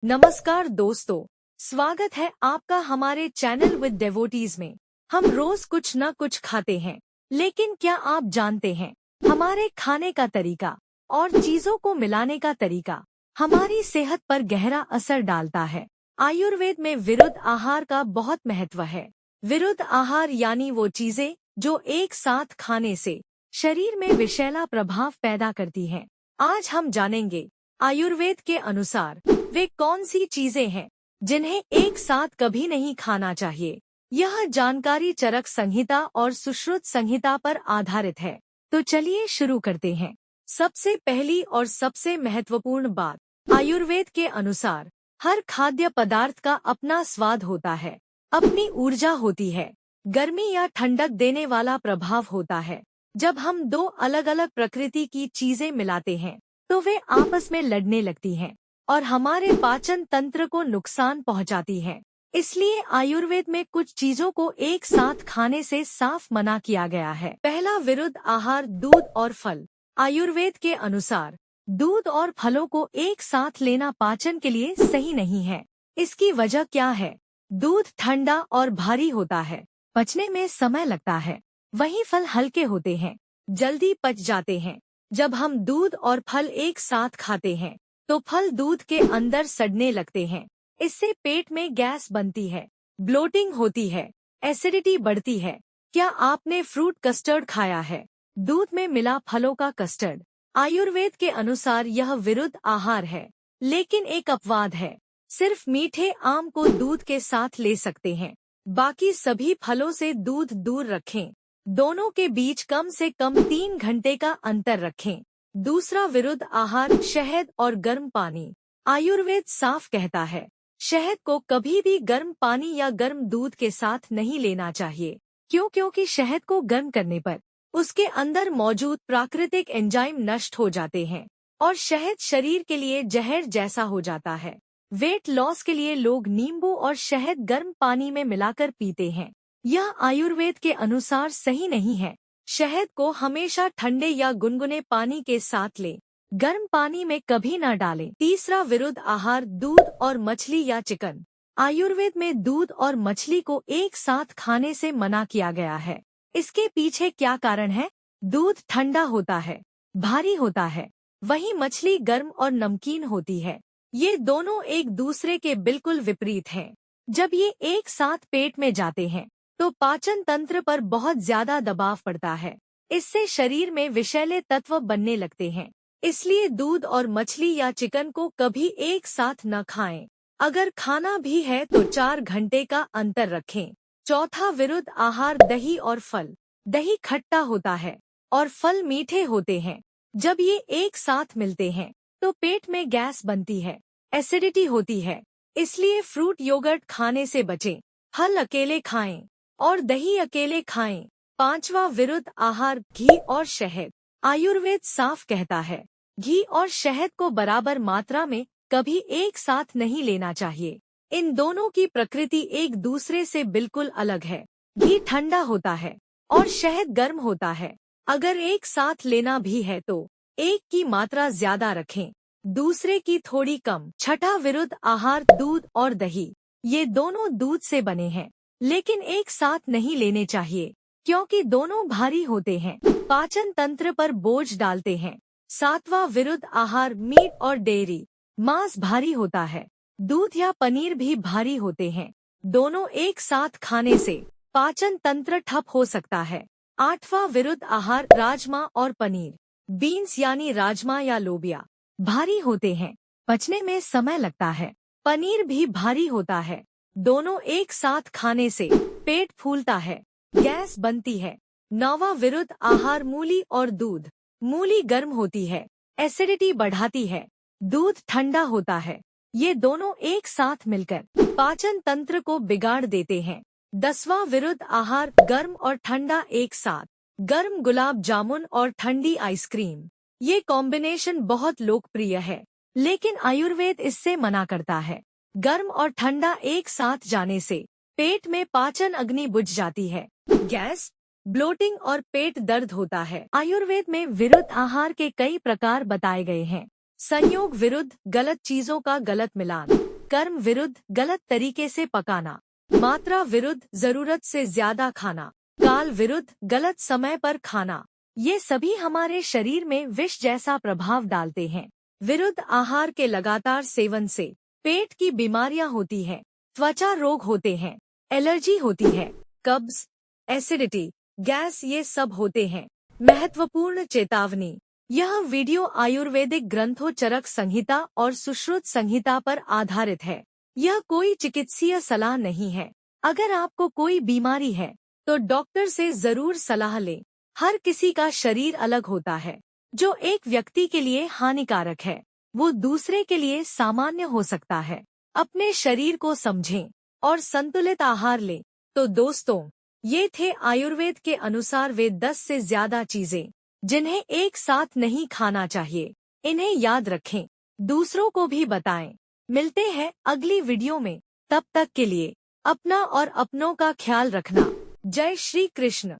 नमस्कार दोस्तों, स्वागत है आपका हमारे चैनल विद डेवोटीज में। हम रोज कुछ न कुछ खाते हैं, लेकिन क्या आप जानते हैं हमारे खाने का तरीका और चीजों को मिलाने का तरीका हमारी सेहत पर गहरा असर डालता है। आयुर्वेद में विरुद्ध आहार का बहुत महत्व है। विरुद्ध आहार यानी वो चीजें जो एक साथ खाने से शरीर में विषैला प्रभाव पैदा करती हैं। आज हम जानेंगे आयुर्वेद के अनुसार वे कौन सी चीजें हैं जिन्हें एक साथ कभी नहीं खाना चाहिए। यह जानकारी चरक संहिता और सुश्रुत संहिता पर आधारित है। तो चलिए शुरू करते हैं। सबसे पहली और सबसे महत्वपूर्ण बात, आयुर्वेद के अनुसार हर खाद्य पदार्थ का अपना स्वाद होता है, अपनी ऊर्जा होती है, गर्मी या ठंडक देने वाला प्रभाव होता है। जब हम दो अलग अलग प्रकृति की चीजें मिलाते हैं तो वे आपस में लड़ने लगती हैं और हमारे पाचन तंत्र को नुकसान पहुंचाती हैं। इसलिए आयुर्वेद में कुछ चीजों को एक साथ खाने से साफ मना किया गया है। पहला विरुद्ध आहार, दूध और फल। आयुर्वेद के अनुसार दूध और फलों को एक साथ लेना पाचन के लिए सही नहीं है। इसकी वजह क्या है? दूध ठंडा और भारी होता है, पचने में समय लगता है। वहीं फल हल्के होते हैं, जल्दी पच जाते हैं। जब हम दूध और फल एक साथ खाते हैं तो फल दूध के अंदर सड़ने लगते हैं। इससे पेट में गैस बनती है, ब्लोटिंग होती है, एसिडिटी बढ़ती है। क्या आपने फ्रूट कस्टर्ड खाया है? दूध में मिला फलों का कस्टर्ड। आयुर्वेद के अनुसार यह विरुद्ध आहार है, लेकिन एक अपवाद है। सिर्फ मीठे आम को दूध के साथ ले सकते हैं, बाकी सभी फलों से दूध दूर रखें। दोनों के बीच कम से कम 3 घंटे का अंतर रखें। दूसरा विरुद्ध आहार, शहद और गर्म पानी। आयुर्वेद साफ कहता है शहद को कभी भी गर्म पानी या गर्म दूध के साथ नहीं लेना चाहिए। क्योंकि शहद को गर्म करने पर उसके अंदर मौजूद प्राकृतिक एंजाइम नष्ट हो जाते हैं और शहद शरीर के लिए जहर जैसा हो जाता है। वेट लॉस के लिए लोग नींबू और शहद गर्म पानी में मिलाकर पीते हैं। यह आयुर्वेद के अनुसार सही नहीं है। शहद को हमेशा ठंडे या गुनगुने पानी के साथ लें, गर्म पानी में कभी न डालें। तीसरा विरुद्ध आहार, दूध और मछली या चिकन। आयुर्वेद में दूध और मछली को एक साथ खाने से मना किया गया है। इसके पीछे क्या कारण है? दूध ठंडा होता है, भारी होता है, वहीं मछली गर्म और नमकीन होती है। ये दोनों एक दूसरे के बिल्कुल विपरीत हैं। जब ये एक साथ पेट में जाते हैं तो पाचन तंत्र पर बहुत ज्यादा दबाव पड़ता है। इससे शरीर में विषैले तत्व बनने लगते हैं। इसलिए दूध और मछली या चिकन को कभी एक साथ न खाएं। अगर खाना भी है तो 4 घंटे का अंतर रखें। चौथा विरुद्ध आहार, दही और फल। दही खट्टा होता है और फल मीठे होते हैं। जब ये एक साथ मिलते हैं तो पेट में गैस बनती है, एसिडिटी होती है। इसलिए फ्रूट योगर्ट खाने से बचें। फल अकेले खाएं और दही अकेले खाएं। पांचवा विरुद्ध आहार, घी और शहद। आयुर्वेद साफ कहता है घी और शहद को बराबर मात्रा में कभी एक साथ नहीं लेना चाहिए। इन दोनों की प्रकृति एक दूसरे से बिल्कुल अलग है। घी ठंडा होता है और शहद गर्म होता है। अगर एक साथ लेना भी है तो एक की मात्रा ज्यादा रखें, दूसरे की थोड़ी कम। छठा विरुद्ध आहार, दूध और दही। ये दोनों दूध से बने हैं, लेकिन एक साथ नहीं लेने चाहिए क्योंकि दोनों भारी होते हैं, पाचन तंत्र पर बोझ डालते हैं। सातवां विरुद्ध आहार, मीट और डेयरी। मांस भारी होता है, दूध या पनीर भी भारी होते हैं। दोनों एक साथ खाने से पाचन तंत्र ठप हो सकता है। आठवां विरुद्ध आहार, राजमा और पनीर। बीन्स यानी राजमा या लोबिया भारी होते हैं, पचने में समय लगता है। पनीर भी भारी होता है। दोनों एक साथ खाने से पेट फूलता है, गैस बनती है। नौवां विरुद्ध आहार, मूली और दूध। मूली गर्म होती है, एसिडिटी बढ़ाती है, दूध ठंडा होता है। ये दोनों एक साथ मिलकर पाचन तंत्र को बिगाड़ देते हैं। 10वां विरुद्ध आहार, गर्म और ठंडा एक साथ। गर्म गुलाब जामुन और ठंडी आइसक्रीम। ये कॉम्बिनेशन बहुत लोकप्रिय है, लेकिन आयुर्वेद इससे मना करता है। गर्म और ठंडा एक साथ जाने से पेट में पाचन अग्नि बुझ जाती है, गैस, ब्लोटिंग और पेट दर्द होता है। आयुर्वेद में विरुद्ध आहार के कई प्रकार बताए गए हैं। संयोग विरुद्ध, गलत चीजों का गलत मिलान। कर्म विरुद्ध गलत तरीके से पकाना, मात्रा विरुद्ध जरूरत से ज्यादा खाना, काल विरुद्ध गलत समय पर खाना, ये सभी हमारे शरीर में विष जैसा प्रभाव डालते हैं। विरुद्ध आहार के लगातार सेवन से पेट की बीमारियां होती हैं, त्वचा रोग होते हैं, एलर्जी होती है, कब्ज, एसिडिटी, गैस, ये सब होते हैं। महत्वपूर्ण चेतावनी, यह वीडियो आयुर्वेदिक ग्रंथों चरक संहिता और सुश्रुत संहिता पर आधारित है। यह कोई चिकित्सीय सलाह नहीं है। अगर आपको कोई बीमारी है तो डॉक्टर से जरूर सलाह लें। हर किसी का शरीर अलग होता है। जो एक व्यक्ति के लिए हानिकारक है वो दूसरे के लिए सामान्य हो सकता है। अपने शरीर को समझें और संतुलित आहार लें। तो दोस्तों, ये थे आयुर्वेद के अनुसार वे 10 से ज्यादा चीजें जिन्हें एक साथ नहीं खाना चाहिए। इन्हें याद रखें, दूसरों को भी बताएं। मिलते हैं अगली वीडियो में। तब तक के लिए अपना और अपनों का ख्याल रखना। जय श्री कृष्ण।